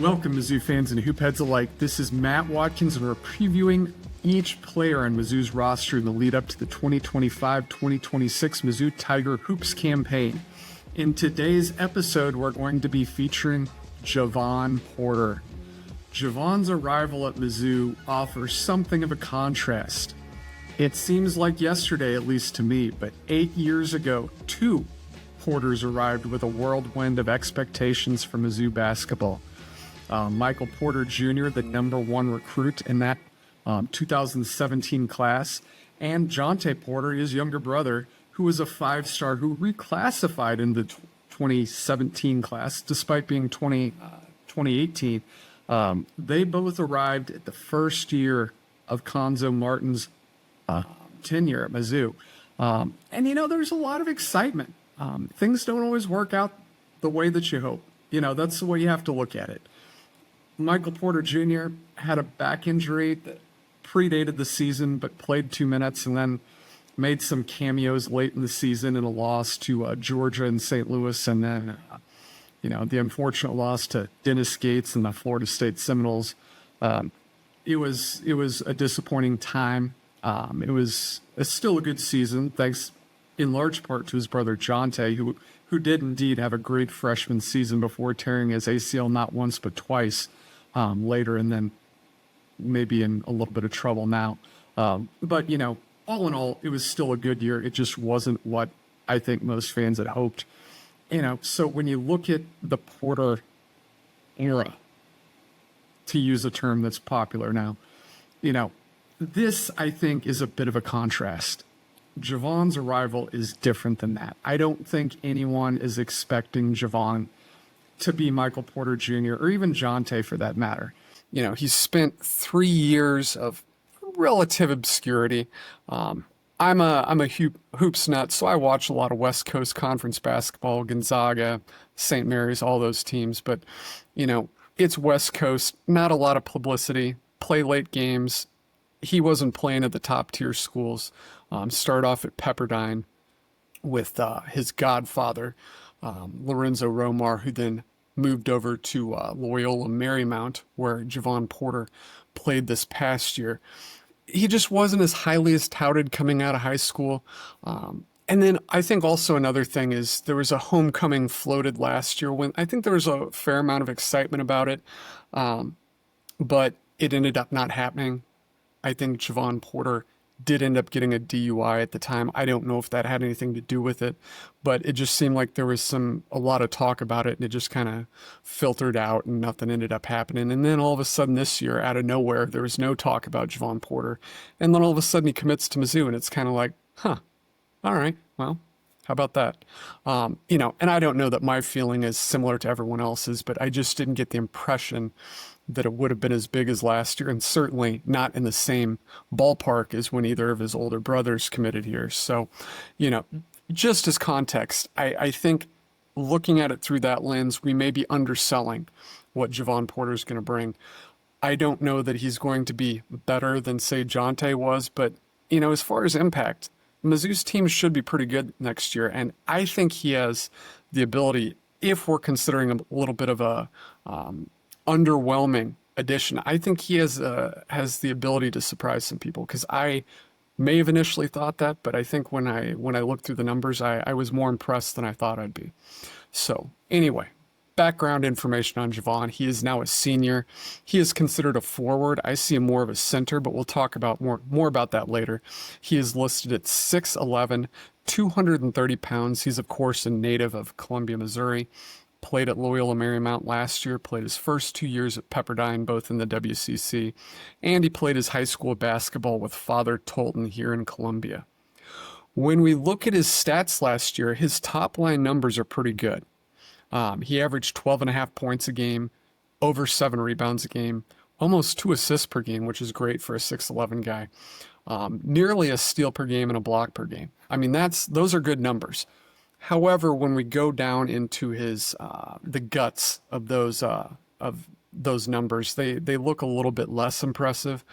Welcome, Mizzou fans and hoopheads alike. This is Matt Watkins, and we're previewing each player on Mizzou's roster in the lead up to the 2025-2026 Mizzou Tiger Hoops campaign. In today's episode, we're going to be featuring Javon Porter. Jevon's arrival at Mizzou offers something of a contrast. It seems like yesterday, at least to me, but 8 years ago, two Porters arrived with a whirlwind of expectations for Mizzou basketball. Michael Porter Jr., the #1 recruit in that 2017 class, and Javon Porter, his younger brother, who was a five-star who reclassified in the 2017 class despite being 2018. They both arrived at the first year of Conzo Martin's tenure at Mizzou. And, there's a lot of excitement. Things don't always work out the way that you hope. That's the way you have to look at it. Michael Porter Jr. had a back injury that predated the season, but played 2 minutes and then made some cameos late in the season in a loss to Georgia and St. Louis. And then, the unfortunate loss to Dennis Gates and the Florida State Seminoles. It was a disappointing time. It's still a good season, thanks in large part to his brother Javon, who did indeed have a great freshman season before tearing his ACL not once but twice later, and then maybe in a little bit of trouble now. But all in all, it was still a good year. It just wasn't what I think most fans had hoped. So when you look at the Porter era, to use a term that's popular now, this, I think, is a bit of a contrast. Javon's arrival is different than that. I don't think anyone is expecting Javon to be Michael Porter Jr. or even Javon for that matter. He's spent 3 years of relative obscurity. I'm a hoops nut, so I watch a lot of West Coast Conference basketball, Gonzaga, St. Mary's, all those teams. But, it's West Coast, not a lot of publicity, play late games. He wasn't playing at the top tier schools. Start off at Pepperdine with his godfather, Lorenzo Romar, who then moved over to Loyola Marymount, where Javon Porter played this past year. He just wasn't as highly as touted coming out of high school. And then I think also another thing is there was a homecoming floated last year when I think there was a fair amount of excitement about it, but it ended up not happening. I think Javon Porter did end up getting a DUI at the time. I don't know if that had anything to do with it, but it just seemed like there was a lot of talk about it, and it just kind of filtered out and nothing ended up happening. And then all of a sudden this year, out of nowhere, there was no talk about Javon Porter. And then all of a sudden he commits to Mizzou, and it's kind of like, all right, well, how about that? And I don't know that my feeling is similar to everyone else's, but I just didn't get the impression that it would have been as big as last year, and certainly not in the same ballpark as when either of his older brothers committed here. So, just as context, I think looking at it through that lens, we may be underselling what Javon Porter is going to bring. I don't know that he's going to be better than, say, Javon was, but, as far as impact, Mizzou's team should be pretty good next year, and I think he has the ability, if we're considering a little bit of a underwhelming addition, I think he has the ability to surprise some people, because I may have initially thought that, but I think when I looked through the numbers, I was more impressed than I thought I'd be. So anyway, background information on Javon. He is now a senior. He is considered a forward. I see him more of a center, but we'll talk about more about that later. He is listed at 6'11", 230 pounds. He's, of course, a native of Columbia, Missouri. Played at Loyola Marymount last year, played his first 2 years at Pepperdine, both in the WCC, and he played his high school basketball with Father Tolton here in Columbia. When we look at his stats last year, his top line numbers are pretty good. He averaged 12.5 points a game, over 7 rebounds a game, almost 2 assists per game, which is great for a 6'11" guy. Nearly a steal per game and a block per game. I mean, those are good numbers. However, when we go down into his the guts of those numbers, they look a little bit less impressive.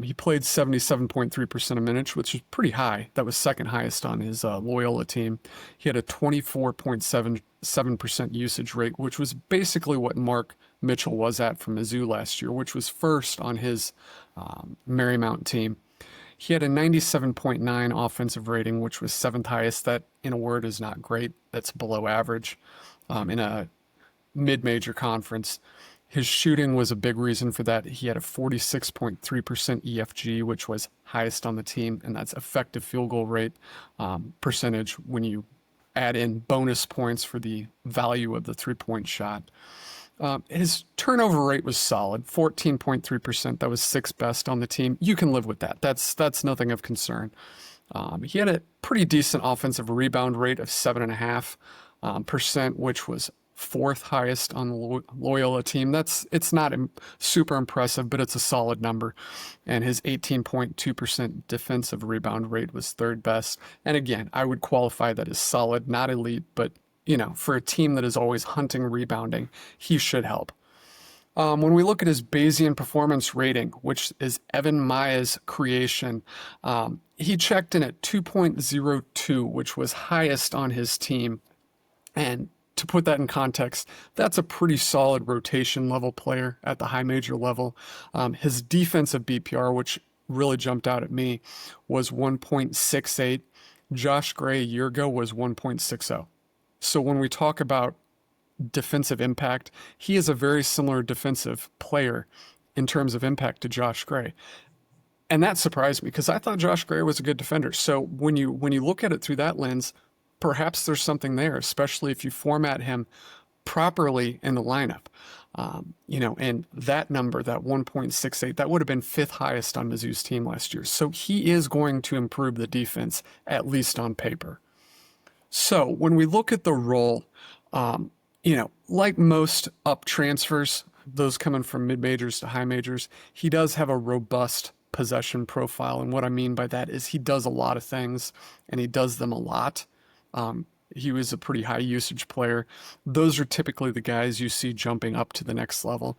He played 77.3% of minutes, which is pretty high. That was second highest on his Loyola team. He had a 24.77% usage rate, which was basically what Mark Mitchell was at for Mizzou last year, which was first on his Marymount team. He had a 97.9 offensive rating, which was seventh highest. That, in a word, is not great. That's below average in a mid-major conference. His shooting was a big reason for that. He had a 46.3% EFG, which was highest on the team, and that's effective field goal rate percentage when you add in bonus points for the value of the three-point shot. His turnover rate was solid, 14.3%. That was sixth best on the team. You can live with that. That's nothing of concern. He had a pretty decent offensive rebound rate of 7.5%, which was fourth highest on the Loyola team. It's not super impressive, but it's a solid number. And his 18.2% defensive rebound rate was third best. And again, I would qualify that as solid, not elite, but for a team that is always hunting rebounding, he should help. When we look at his Bayesian performance rating, which is Evan Maya's creation, he checked in at 2.02, which was highest on his team. And to put that in context, that's a pretty solid rotation level player at the high major level. His defensive BPR, which really jumped out at me, was 1.68. Josh Gray a year ago was 1.60. So when we talk about defensive impact, he is a very similar defensive player in terms of impact to Josh Gray. And that surprised me because I thought Josh Gray was a good defender. So when you look at it through that lens, perhaps there's something there, especially if you format him properly in the lineup. And that number, that 1.68, that would have been fifth highest on Mizzou's team last year. So he is going to improve the defense, at least on paper. So when we look at the role, like most up transfers, those coming from mid-majors to high majors, he does have a robust possession profile. And what I mean by that is he does a lot of things, and he does them a lot. He was a pretty high usage player. Those are typically the guys you see jumping up to the next level.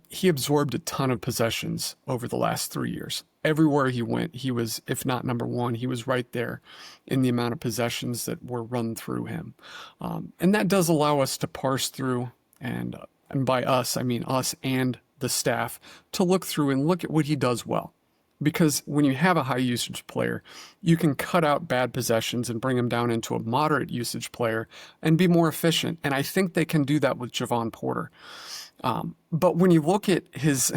He absorbed a ton of possessions over the last 3 years. Everywhere he went, he was, if not number one, he was right there in the amount of possessions that were run through him. And that does allow us to parse through, and by us, I mean us and the staff, to look through and look at what he does well. Because when you have a high usage player, you can cut out bad possessions and bring them down into a moderate usage player and be more efficient. And I think they can do that with Javon Porter. But when you look at his,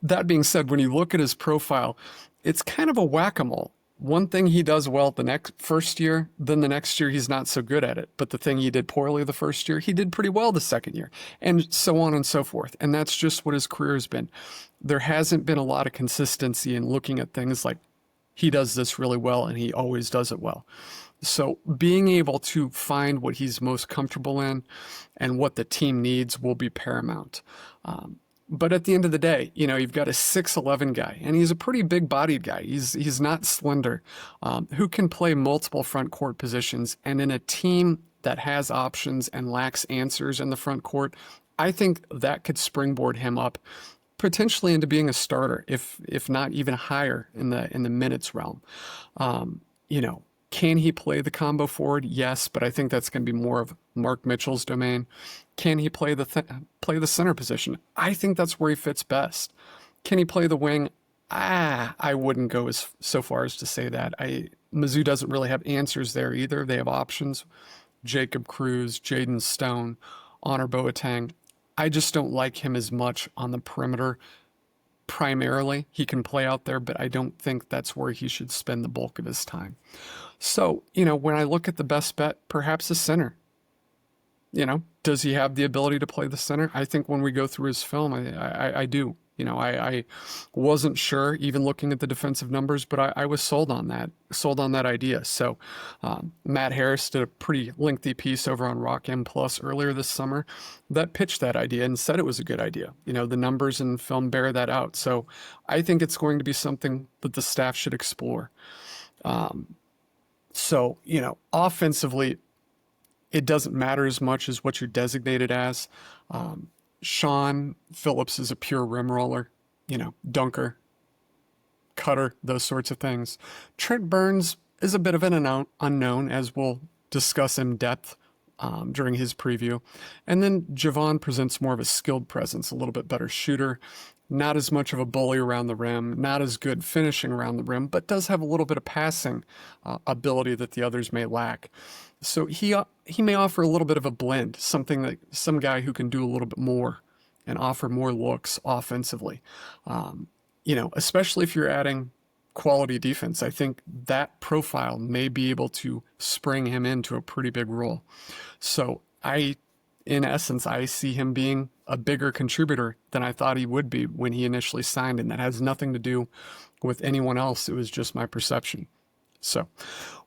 that being said, when you look at his profile, it's kind of a whack-a-mole. One thing he does well the first year, then the next year he's not so good at it. But the thing he did poorly the first year, he did pretty well the second year, and so on and so forth. And that's just what his career has been. There hasn't been a lot of consistency in looking at things like he does this really well and he always does it well. So being able to find what he's most comfortable in and what the team needs will be paramount. But at the end of the day, you've got a 6'11" guy, and he's a pretty big-bodied guy. He's not slender, who can play multiple front court positions. And in a team that has options and lacks answers in the front court, I think that could springboard him up potentially into being a starter, if not even higher in the minutes realm. Can he play the combo forward? Yes, but I think that's going to be more of Mark Mitchell's domain. Can he play the center position? I think that's where he fits best. Can he play the wing? I wouldn't go so far as to say that. Mizzou doesn't really have answers there either. They have options: Jacob Cruz, Jaden Stone, Honor Boateng. I just don't like him as much on the perimeter. Primarily, he can play out there, but I don't think that's where he should spend the bulk of his time. So, when I look at the best bet, perhaps a center. Does he have the ability to play the center? I think when we go through his film, I do. I wasn't sure, even looking at the defensive numbers, but I was sold on that idea. So Matt Harris did a pretty lengthy piece over on Rock M Plus earlier this summer that pitched that idea and said it was a good idea. The numbers and film bear that out. So I think it's going to be something that the staff should explore. Offensively, it doesn't matter as much as what you're designated as. Sean Phillips is a pure rim roller, dunker, cutter, those sorts of things. Trent Burns is a bit of an unknown, as we'll discuss in depth during his preview. And then Jevon presents more of a skilled presence, a little bit better shooter, not as much of a bully around the rim, not as good finishing around the rim, but does have a little bit of passing ability that the others may lack. So he may offer a little bit of a blend, something that some guy who can do a little bit more and offer more looks offensively. Especially if you're adding quality defense, I think that profile may be able to spring him into a pretty big role. So in essence, I see him being a bigger contributor than I thought he would be when he initially signed, and that has nothing to do with anyone else. It was just my perception. So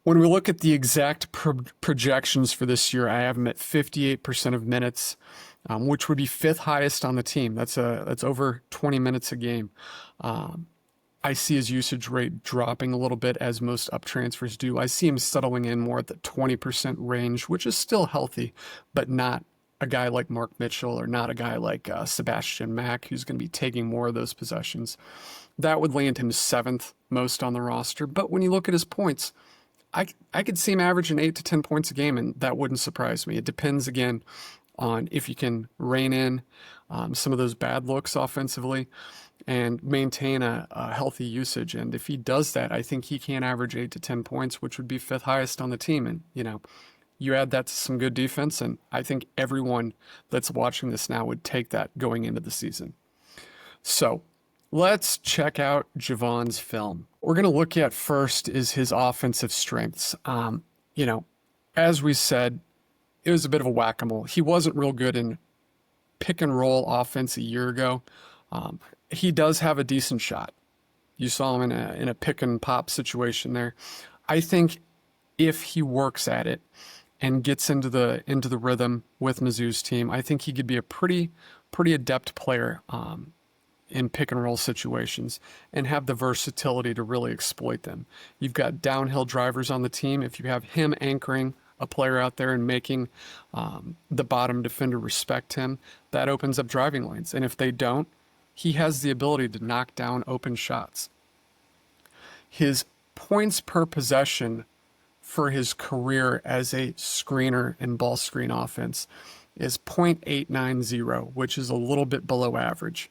when we look at the exact projections for this year, I have him at 58% of minutes, which would be fifth highest on the team. That's over 20 minutes a game. I see his usage rate dropping a little bit, as most up transfers do. I see him settling in more at the 20% range, which is still healthy, but not a guy like Mark Mitchell or not a guy like Sebastian Mack, who's going to be taking more of those possessions. That would land him seventh most on the roster. But when you look at his points, I could see him averaging 8 to 10 points a game, and that wouldn't surprise me. It depends, again, on if you can rein in some of those bad looks offensively and maintain a healthy usage. And if he does that, I think he can average 8 to 10 points, which would be fifth highest on the team. And, you add that to some good defense, and I think everyone that's watching this now would take that going into the season. So let's check out Jevon's film. We're going to look at first is his offensive strengths. As we said, it was a bit of a whack-a-mole. He wasn't real good in pick and roll offense a year ago. He does have a decent shot. You saw him in a pick and pop situation there. I think if he works at it and gets into the rhythm with Mizzou's team, I think he could be a pretty adept player in pick and roll situations and have the versatility to really exploit them. You've got downhill drivers on the team. If you have him anchoring a player out there and making the bottom defender respect him, that opens up driving lanes. And if they don't, he has the ability to knock down open shots. His points per possession for his career as a screener and ball screen offense is .890, which is a little bit below average.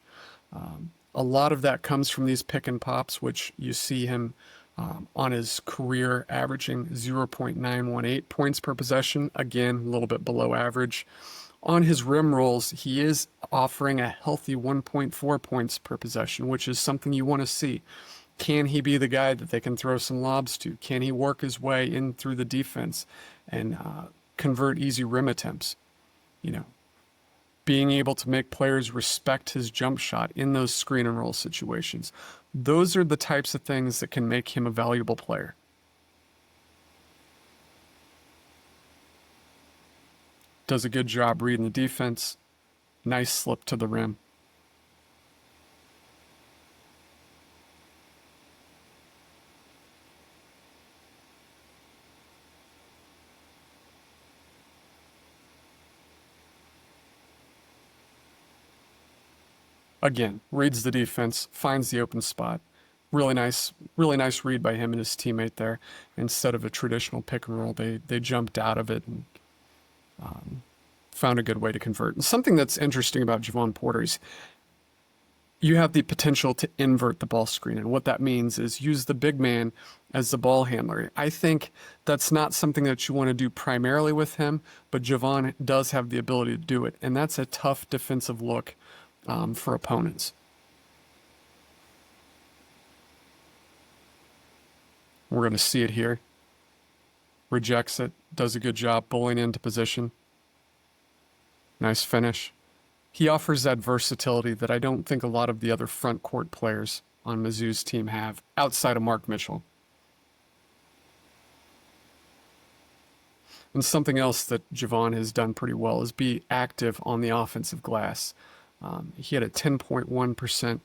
A lot of that comes from these pick and pops, which you see him on his career averaging 0.918 points per possession. Again, a little bit below average. On his rim rolls, he is offering a healthy 1.4 points per possession, which is something you want to see. Can he be the guy that they can throw some lobs to? Can he work his way in through the defense and convert easy rim attempts? Being able to make players respect his jump shot in those screen and roll situations. Those are the types of things that can make him a valuable player. Does a good job reading the defense. Nice slip to the rim. Again, reads the defense, finds the open spot. Really nice read by him and his teammate there. Instead of a traditional pick and roll, they jumped out of it and found a good way to convert. And something that's interesting about Javon Porter is you have the potential to invert the ball screen. And what that means is use the big man as the ball handler. I think that's not something that you want to do primarily with him, but Javon does have the ability to do it. And that's a tough defensive look for opponents. We're going to see it here. Rejects it, does a good job bullying into position. Nice finish. He offers that versatility that I don't think a lot of the other front court players on Mizzou's team have, outside of Mark Mitchell. And something else that Jevon has done pretty well is be active on the offensive glass. He had a 10.1%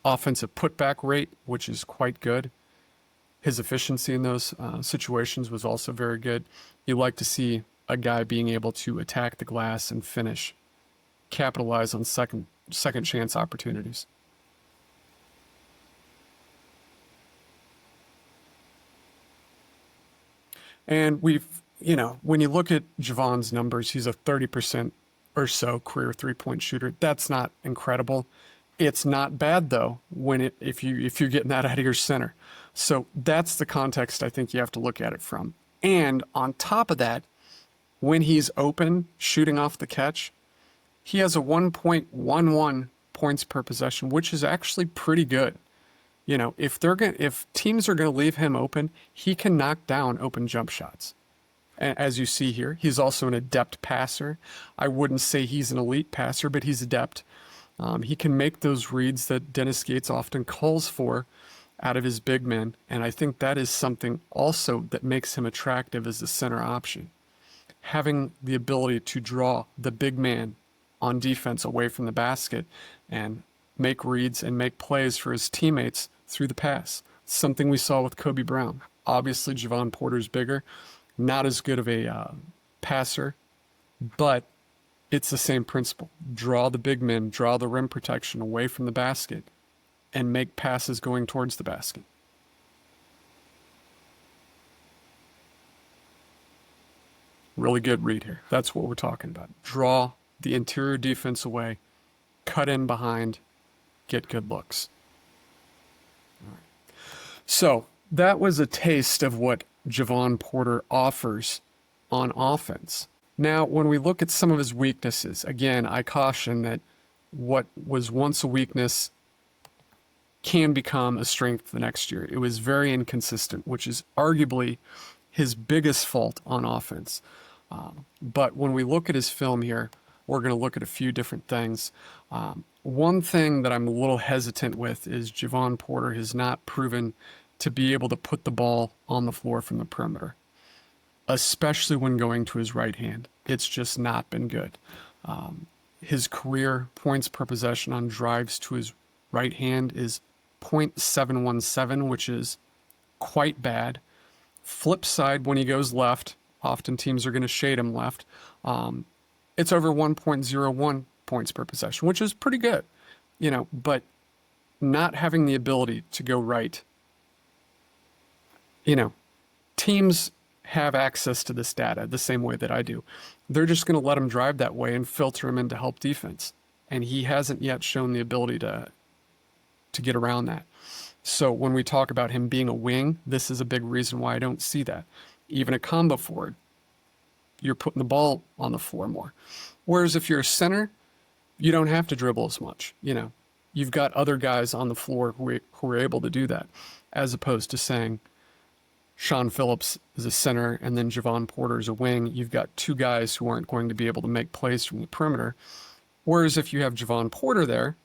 offensive putback rate, which is quite good. His efficiency in those situations was also very good. You like to see a guy being able to attack the glass and finish, capitalize on second chance opportunities. And when you look at Jevon's numbers, he's a 30% or so career three-point shooter. That's not incredible. It's not bad though if you're getting that out of your center. So that's the context I think you have to look at it from. And on top of that, when he's open shooting off the catch, he has a 1.11 points per possession, which is actually pretty good. If teams are going to leave him open, he can knock down open jump shots. And as you see here, he's also an adept passer. I wouldn't say he's an elite passer, but he's adept. He can make those reads that Dennis Gates often calls for out of his big men, and I think that is something also that makes him attractive as a center option. Having the ability to draw the big man on defense away from the basket and make reads and make plays for his teammates through the pass. Something we saw with Kobe Brown. Obviously, Javon Porter's bigger, not as good of a passer, but it's the same principle. Draw the big men, draw the rim protection away from the basket, and make passes going towards the basket. Really good read here. That's what we're talking about. Draw the interior defense away, cut in behind, get good looks. All right. So that was a taste of what Javon Porter offers on offense. Now, when we look at some of his weaknesses, again, I caution that what was once a weakness can become a strength the next year. It was very inconsistent, which is arguably his biggest fault on offense. But when we look at his film here, we're going to look at a few different things. One thing that I'm a little hesitant with is Javon Porter has not proven to be able to put the ball on the floor from the perimeter, especially when going to his right hand. It's just not been good. His career points per possession on drives to his right hand is .717, which is quite bad. Flip side, when he goes left, often teams are going to shade him left. It's over 1.01 points per possession, which is pretty good, but not having the ability to go right. Teams have access to this data the same way that I do. They're just going to let him drive that way and filter him into help defense. And he hasn't yet shown the ability to get around that. So when we talk about him being a wing, this is a big reason why I don't see that. Even a combo forward, you're putting the ball on the floor more. Whereas if you're a center, you don't have to dribble as much. You've got other guys on the floor who are able to do that, as opposed to saying Sean Phillips is a center and then Javon Porter is a wing. You've got two guys who aren't going to be able to make plays from the perimeter. Whereas if you have Javon Porter there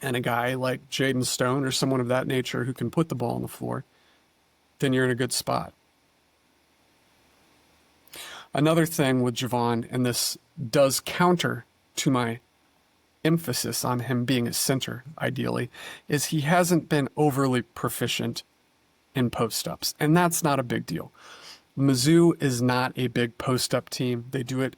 and a guy like Jaden Stone or someone of that nature who can put the ball on the floor, then you're in a good spot. Another thing with Jevon, and this does counter to my emphasis on him being a center, ideally, is he hasn't been overly proficient in post-ups, and that's not a big deal. Mizzou is not a big post-up team. They do it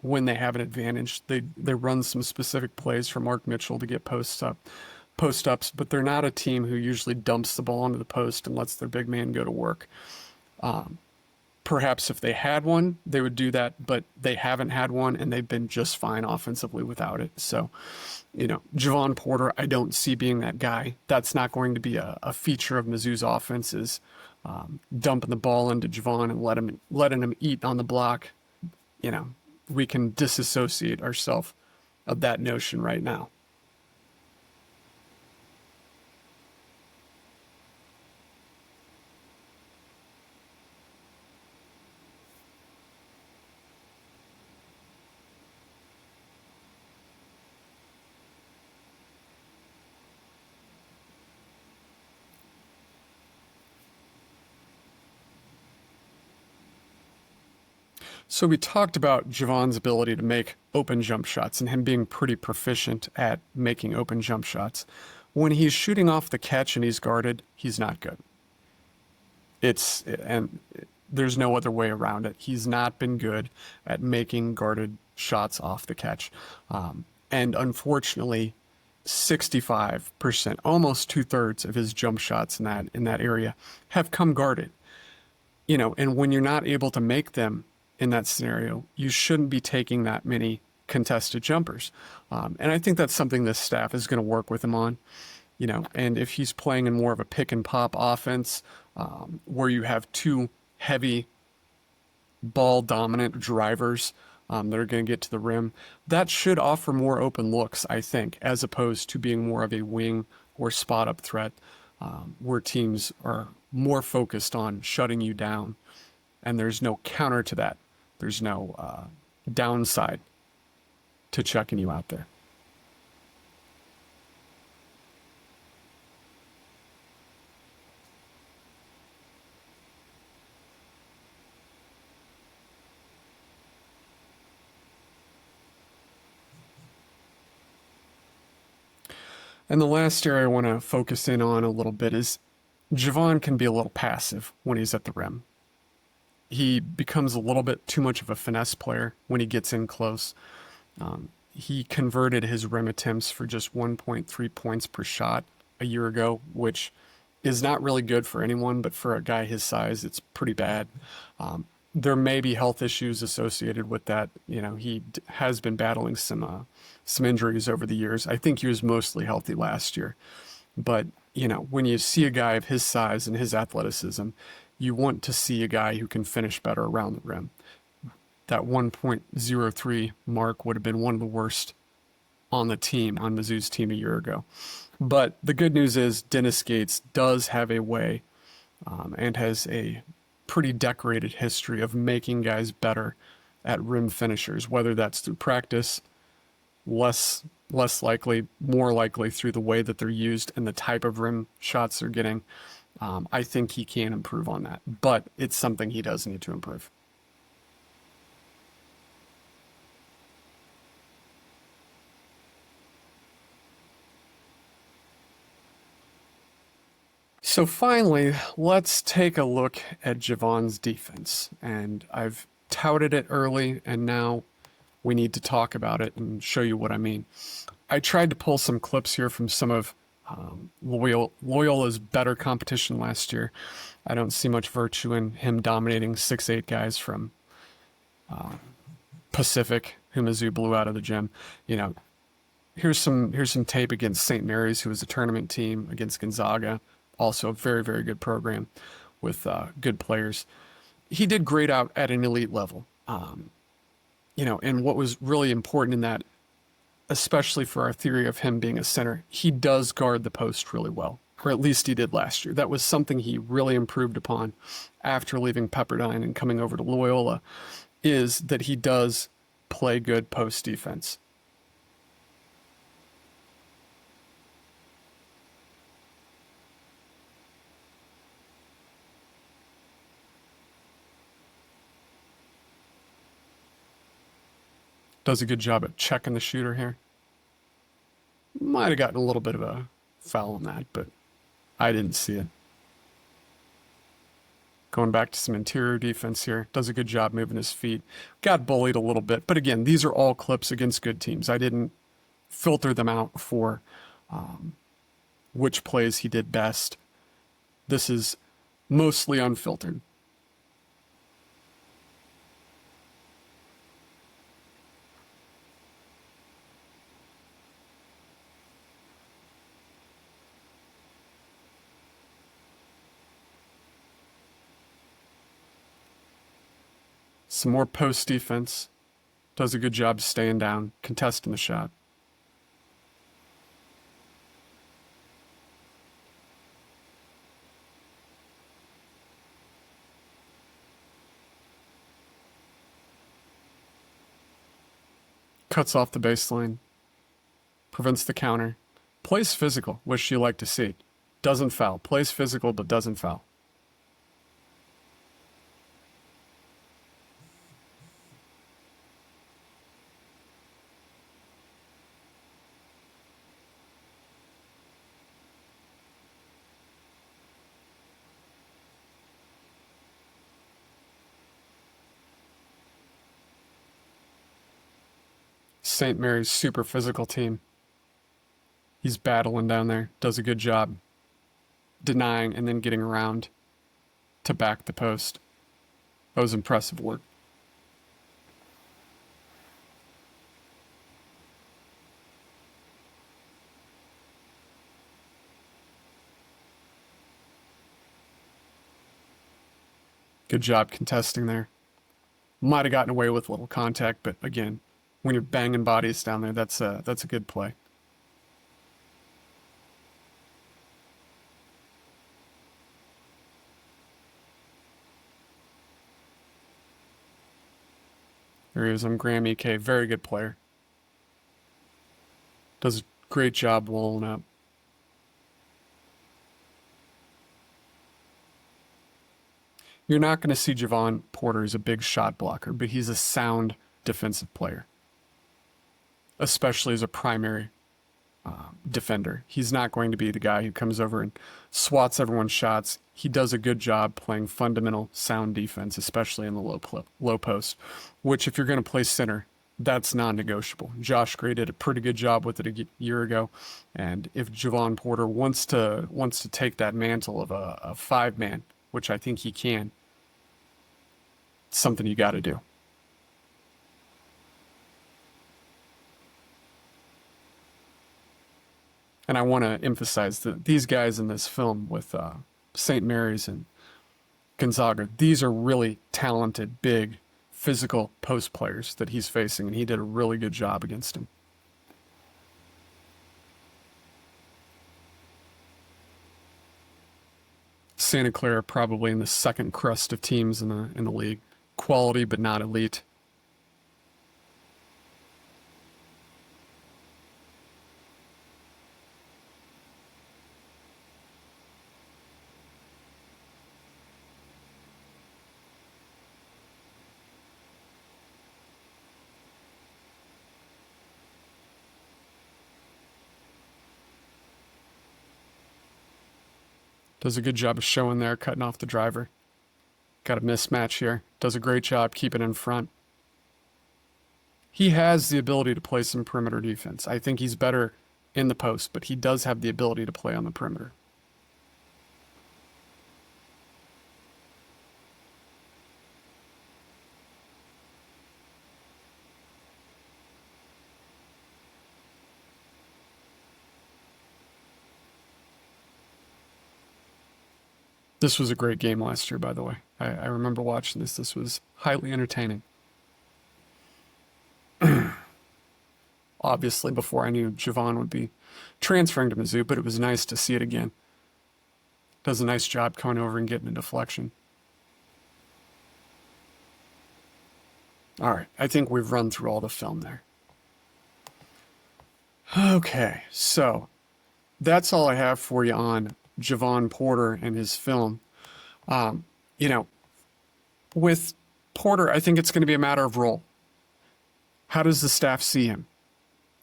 when they have an advantage. They run some specific plays for Mark Mitchell to get post-ups, but they're not a team who usually dumps the ball into the post and lets their big man go to work. Perhaps if they had one, they would do that, but they haven't had one, and they've been just fine offensively without it. So, Javon Porter, I don't see being that guy. That's not going to be a feature of Mizzou's offense, is dumping the ball into Jevon and letting him eat on the block. We can disassociate ourselves of that notion right now. So we talked about Javon's ability to make open jump shots and him being pretty proficient at making open jump shots. When he's shooting off the catch and he's guarded, he's not good. And there's no other way around it. He's not been good at making guarded shots off the catch. And unfortunately, 65%, almost 2/3 of his jump shots in that area have come guarded. And when you're not able to make them in that scenario, you shouldn't be taking that many contested jumpers. And I think that's something this staff is going to work with him on. And if he's playing in more of a pick and pop offense, where you have two heavy ball dominant drivers that are going to get to the rim, that should offer more open looks, I think, as opposed to being more of a wing or spot up threat, where teams are more focused on shutting you down, and there's no counter to that. There's no downside to checking you out there. And the last area I want to focus in on a little bit is Jevon can be a little passive when he's at the rim. He becomes a little bit too much of a finesse player when he gets in close. He converted his rim attempts for just 1.3 points per shot a year ago, which is not really good for anyone, but for a guy his size, it's pretty bad. There may be health issues associated with that. He has been battling some injuries over the years. I think he was mostly healthy last year. But, when you see a guy of his size and his athleticism, you want to see a guy who can finish better around the rim. That 1.03 mark would have been one of the worst on Mizzou's team a year ago. But the good news is Dennis Gates does have a way and has a pretty decorated history of making guys better at rim finishers, whether that's through practice, less likely, more likely through the way that they're used and the type of rim shots they're getting. I think he can improve on that, but it's something he does need to improve. So finally, let's take a look at Javon's defense. And I've touted it early, and now we need to talk about it and show you what I mean. I tried to pull some clips here from some of Loyola's better competition last year. I don't see much virtue in him dominating 6'8" guys from Pacific, who Mizzou blew out of the gym. Here's some tape against St. Mary's, who was a tournament team, against Gonzaga, also a very, very good program with good players. He did great out at an elite level. And what was really important in that, especially for our theory of him being a center, he does guard the post really well, or at least he did last year. That was something he really improved upon after leaving Pepperdine and coming over to Loyola, is that he does play good post defense. Does a good job at checking the shooter here. Might have gotten a little bit of a foul on that, but I didn't see it. Going back to some interior defense here. Does a good job moving his feet. Got bullied a little bit, but again, these are all clips against good teams. I didn't filter them out for which plays he did best. This is mostly unfiltered. Some more post defense. Does a good job staying down, contesting the shot. Cuts off the baseline. Prevents the counter. Plays physical, which you like to see. Doesn't foul. Plays physical, but doesn't foul. St. Mary's super physical team. He's battling down there. Does a good job denying and then getting around to back the post. That was impressive work. Good job contesting there. Might have gotten away with a little contact, but again, when you're banging bodies down there, that's a good play. There he is on Graham EK. Very good player. Does a great job walling up. You're not going to see Javon Porter as a big shot blocker, but he's a sound defensive player, especially as a primary defender. He's not going to be the guy who comes over and swats everyone's shots. He does a good job playing fundamental sound defense, especially in the low post, which if you're going to play center, that's non-negotiable. Josh Gray did a pretty good job with it a year ago, and if Javon Porter wants to take that mantle of a five-man, which I think he can, it's something you got to do. And I want to emphasize that these guys in this film with St. Mary's and Gonzaga, these are really talented, big, physical post players that he's facing, and he did a really good job against him. Santa Clara probably in the second crust of teams in the league. Quality, but not elite. Does a good job of showing there, cutting off the driver. Got a mismatch here. Does a great job keeping in front. He has the ability to play some perimeter defense. I think he's better in the post, but he does have the ability to play on the perimeter. This was a great game last year, by the way. I remember watching this. This was highly entertaining. Obviously, before I knew Jevon would be transferring to Mizzou, but it was nice to see it again. Does a nice job coming over and getting a deflection. All right, I think we've run through all the film there. Okay, so that's all I have for you on Javon Porter and his film. With Porter, I think it's going to be a matter of role. How does the staff see him?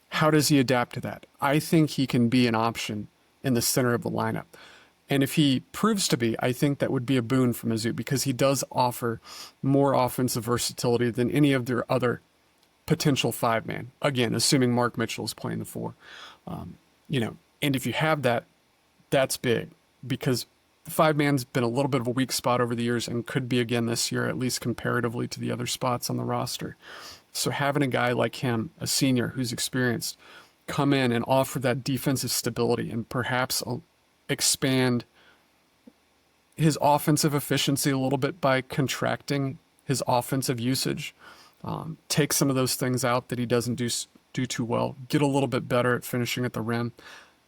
How does he adapt to that? I think he can be an option in the center of the lineup. And if he proves to be, I think that would be a boon for Mizzou because he does offer more offensive versatility than any of their other potential five-man. Again, assuming Mark Mitchell is playing the four. And if you have that, that's big because the five-man's been a little bit of a weak spot over the years and could be again this year, at least comparatively to the other spots on the roster. So having a guy like him, a senior who's experienced, come in and offer that defensive stability and perhaps expand his offensive efficiency a little bit by contracting his offensive usage, take some of those things out that he doesn't do too well, get a little bit better at finishing at the rim,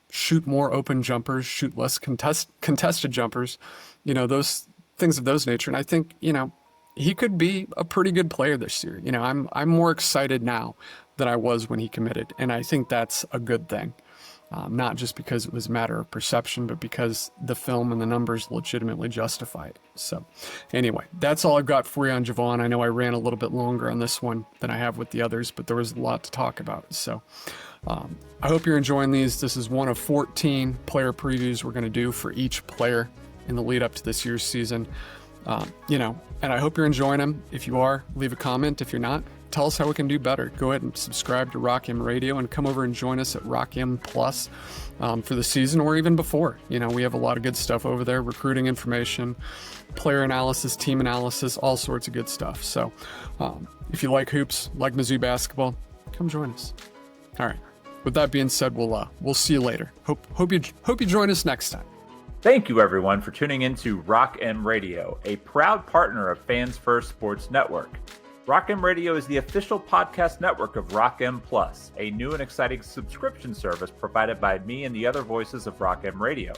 shoot more open jumpers, shoot less contested jumpers, those things of those nature. And I think, he could be a pretty good player this year. I'm more excited now than I was when he committed. And I think that's a good thing. Not just because it was a matter of perception, but because the film and the numbers legitimately justify it. So anyway, that's all I've got for you on Jevon. I know I ran a little bit longer on this one than I have with the others, but there was a lot to talk about. So I hope you're enjoying these. This is one of 14 player previews we're going to do for each player in the lead up to this year's season. And I hope you're enjoying them. If you are, leave a comment. If you're not, tell us how we can do better. Go ahead and subscribe to Rock M Radio and come over and join us at Rock M Plus for the season or even before. We have a lot of good stuff over there, recruiting information, player analysis, team analysis, all sorts of good stuff. So if you like hoops, like Mizzou basketball, come join us. All right. With that being said, we'll see you later. Hope you join us next time. Thank you, everyone, for tuning in to Rock M Radio, a proud partner of Fans First Sports Network. Rock M Radio is the official podcast network of Rock M Plus, a new and exciting subscription service provided by me and the other voices of Rock M Radio.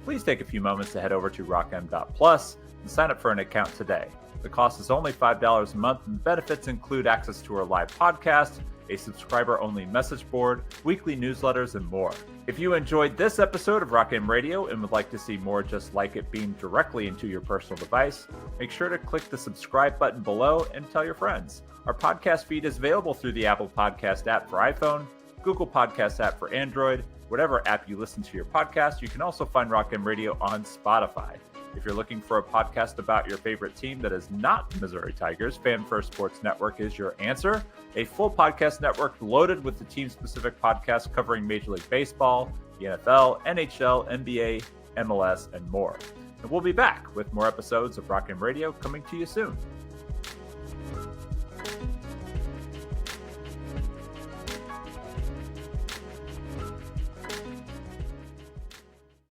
Please take a few moments to head over to rockm.plus and sign up for an account today. The cost is only $5 a month, and the benefits include access to our live podcast, a subscriber-only message board, weekly newsletters, and more. If you enjoyed this episode of Rock M Radio and would like to see more just like it beamed directly into your personal device, make sure to click the subscribe button below and tell your friends. Our podcast feed is available through the Apple Podcast app for iPhone, Google Podcast app for Android, whatever app you listen to your podcast. You can also find Rock M Radio on Spotify. If you're looking for a podcast about your favorite team that is not the Missouri Tigers, Fan First Sports Network is your answer. A full podcast network loaded with the team-specific podcasts covering Major League Baseball, the NFL, NHL, NBA, MLS, and more. And we'll be back with more episodes of Rock M Radio coming to you soon.